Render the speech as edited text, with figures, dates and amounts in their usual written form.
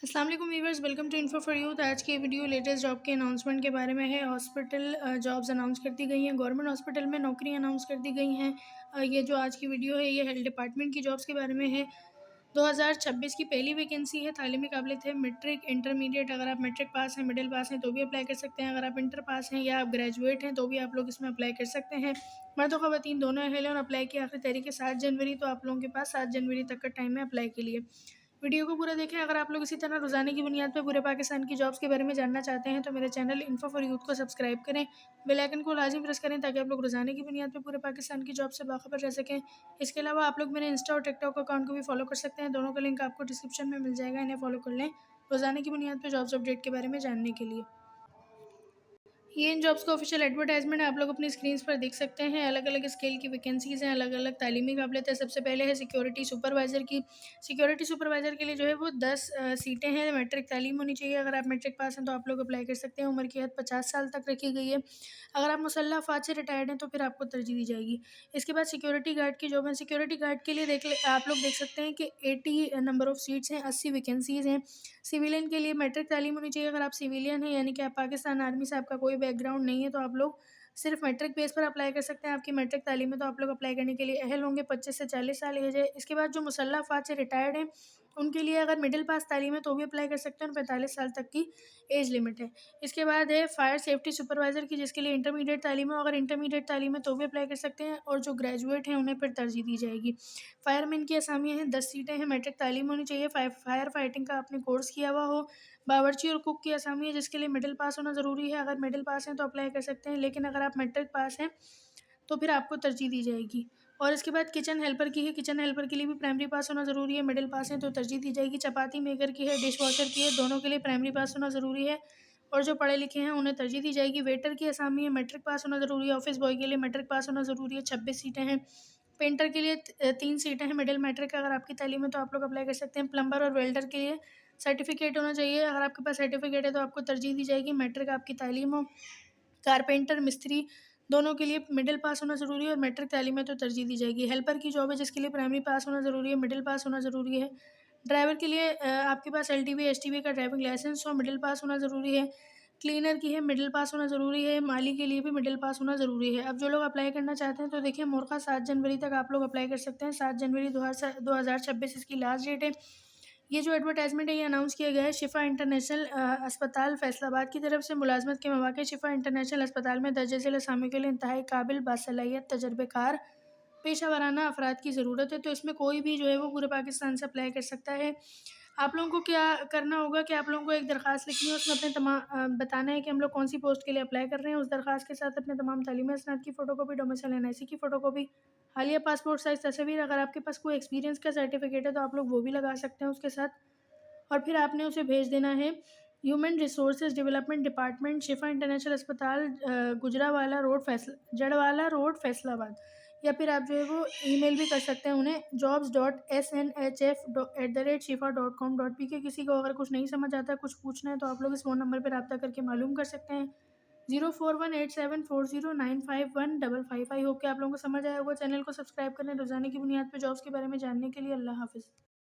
अस्सलाम वालेकुम viewers, welcome to info for youth. आज की वीडियो लेटेस्ट जॉब के अनाउंसमेंट के बारे में है। हॉस्पिटल जॉब्स अनाउंस कर दी गई हैं, गवर्नमेंट हॉस्पिटल में नौकरी अनाउंस कर दी गई हैं। ये जो आज की वीडियो है ये हेल्थ डिपार्टमेंट की जॉब्स के बारे में है। 2026 की पहली वैकेंसी है। तालीमी काबिलियत है मैट्रिक इंटरमीडिएट। अगर आप मैट्रिक पास हैं, मिडिल पास हैं तो भी अप्लाई कर सकते हैं। अगर आप इंटर पास हैं या आप ग्रेजुएट हैं तो भी आप लोग इसमें अप्लाई कर सकते हैं। मर्द और ख़वातीन दोनों अहल हैं और अप्लाई की आखिरी तारीख है 7 जनवरी। तो आप लोगों के पास 7 जनवरी तक का टाइम है अप्लाई के लिए। वीडियो को पूरा देखें। अगर आप लोग इसी तरह रोज़ाना की बुनियाद पर पूरे पाकिस्तान की जॉब्स के बारे में जानना चाहते हैं तो मेरे चैनल इन्फो फॉर यूथ को सब्सक्राइब करें, बेल आइकन को लाजिम प्रेस करें ताकि आप लोग रोज़ाना की बुनियाद पर पूरे पाकिस्तान की जॉब से बाखबर रह सकें। इसके अलावा आप लोग मेरे इंस्टा और टिकटॉक अकाउंट को भी फॉलो कर सकते हैं। दोनों का लिंक आपको डिस्क्रिप्शन में मिल जाएगा, इन्हें फॉलो कर लें रोज़ाना की बुनियाद पर जॉब्स अपडेट के बारे में जानने के लिए। ये इन जॉब्स का ऑफिशियल एडवर्टाइजमेंट आप लोग अपनी स्क्रीन पर देख सकते हैं। अलग अलग स्केल की वैकेंसीज़ हैं, अलग अलग तालीमी काबिलियत है। सबसे पहले है सिक्योरिटी सुपरवाइज़र की। सिक्योरिटी सुपरवाइज़र के लिए जो है वो 10 सीटें हैं। मैट्रिक तालीम होनी चाहिए। अगर आप मैट्रिक पास हैं तो आप लोग अप्लाई कर सकते हैं। उम्र की हद 50 साल तक रखी गई है। अगर आप मुसल्लह फ़ौज से रिटायर्ड हैं तो फिर आपको तरजीह दी जाएगी। इसके बाद सिक्योरिटी गार्ड की जॉब है। सिक्योरिटी गार्ड के लिए आप लोग देख सकते हैं कि 80 नंबर ऑफ़ सीट्स हैं, 80 वैकेंसीज़ हैं। सिविलियन के लिए मैट्रिक तालीम होनी चाहिए। अगर आप सिविलियन हैं यानी कि आप पाकिस्तान आर्मी से आपका कोई बैकग्राउंड नहीं है तो आप लोग सिर्फ मैट्रिक बेस पर अप्लाई कर सकते हैं। आपकी मैट्रिक तालीम है तो आप लोग अप्लाई करने के लिए अहल होंगे। 25 से 40 साल एज है। इसके बाद जो मुसल्लह अफ़वाज से रिटायर्ड हैं उनके लिए अगर मिडिल पास तालीम है तो भी अप्लाई कर सकते हैं और 45 साल तक की एज लिमिट है। इसके बाद है फायर सेफ्टी सुपरवाइज़र की, जिसके लिए इंटरमीडिएट तालीम है। अगर इंटरमीडिएट तालीम है तो भी अप्लाई कर सकते हैं और जो ग्रेजुएट हैं उन्हें फिर तरजीह दी जाएगी। फायरमैन की असामियाँ हैं, 10 सीटें हैं। मैट्रिक तालीम होनी चाहिए। फायर फाइटिंग का आपने कोर्स किया हुआ हो। बावर्ची और कुक की असामी है, जिसके लिए मिडिल पास होना ज़रूरी है। अगर मिडिल पास हैं तो अप्लाई कर सकते हैं, लेकिन अगर आप मैट्रिक पास हैं तो फिर आपको तरजीह दी जाएगी। और इसके बाद किचन हेल्पर की है। किचन हेल्पर के लिए भी प्राइमरी पास होना ज़रूरी है। मिडिल पास हैं तो तरजीह दी जाएगी। चपाती मेकर की है, डिश वॉशर की है, दोनों के लिए प्राइमरी पास होना ज़रूरी है और जो पढ़े लिखे हैं उन्हें तरजीह दी जाएगी। वेटर की असामी है, मैट्रिक पास होना ज़रूरी है। ऑफिस बॉय के लिए मैट्रिक पास होना ज़रूरी है, 26 सीटें हैं। पेंटर के लिए 3 सीटें हैं। मिडिल मैट्रिक अगर आपकी तालीम है तो आप लोग अप्लाई कर सकते हैं। प्लम्बर और वेल्डर के लिए सर्टिफिकेट होना चाहिए। अगर आपके पास सर्टिफिकेट है तो आपको तरजीह दी जाएगी। मैट्रिक आपकी तालीम हो। कारपेंटर, मिस्त्री दोनों के लिए मिडिल पास होना ज़रूरी है और मैट्रिक तालीम है तो तरजीह दी जाएगी। हेल्पर की जॉब है जिसके लिए प्राइमरी पास होना ज़रूरी है, मिडिल पास होना ज़रूरी है। ड्राइवर के लिए आपके पास एलटीवी, एसटीवी का ड्राइविंग लाइसेंस हो, मिडिल पास होना ज़रूरी है। क्लीनर की है, मिडिल पास होना ज़रूरी है। माली के लिए भी मिडिल पास होना ज़रूरी है। अब जो लोग अप्लाई करना चाहते हैं तो देखिए मोरखा 7 जनवरी तक आप लोग अप्लाई कर सकते हैं। 7 जनवरी 2026 इसकी लास्ट डेट है। ये जो एडवर्टाइजमेंट है ये अनाउंस किया गया है शिफा इंटरनेशनल अस्पताल फैसलाबाद की तरफ से। मुलाजमत के मौके शिफा इंटरनेशनल अस्पताल में दर्ज झेल असामी के लिए इंतहाई काबिल, बासलाहियत, तजर्बेकार, पेशा वराना अफराद की ज़रूरत है। तो इसमें कोई भी जो है वो पूरे पाकिस्तान से अप्लाई कर सकता है। आप लोगों को क्या करना होगा कि आप लोगों को एक दरख्वास्त लिखनी है, उसमें अपने बताना है कि हम लोग कौन सी पोस्ट के लिए अप्लाई कर रहे हैं। उस दरख्वास्त के साथ अपने तमाम तालीमी असनाद की फ़ोटोकॉपी, डोमिसाइल एनआईसी की फ़ोटोकॉपी, हालिया पासपोर्ट साइज़ तस्वीर, अगर आपके पास कोई एक्सपीरियंस का सर्टिफिकेट है तो आप लोग वो भी लगा सकते हैं उसके साथ, और फिर आपने उसे भेज देना है ह्यूमन रिसोर्सेज डेवलपमेंट डिपार्टमेंट, शिफा इंटरनेशनल अस्पताल, गुजरावाला रोड, जड़वाला रोड, फैसलाबाद। या फिर आप जो है वो ईमेल भी कर सकते हैं उन्हें jobs.snhf@shifa.com.pk। किसी को अगर कुछ नहीं समझ आता, कुछ पूछना है तो आप लोग इस फ़ोन नंबर पर रब्ता करके मालूम कर सकते हैं। 041874095155। आई होप कि आप लोगों को समझ आया होगा। चैनल को सब्सक्राइब करें रोज़ाना की बुनियाद पर जॉब्स के बारे में जानने के लिए। अल्लाह हाफ़िज़।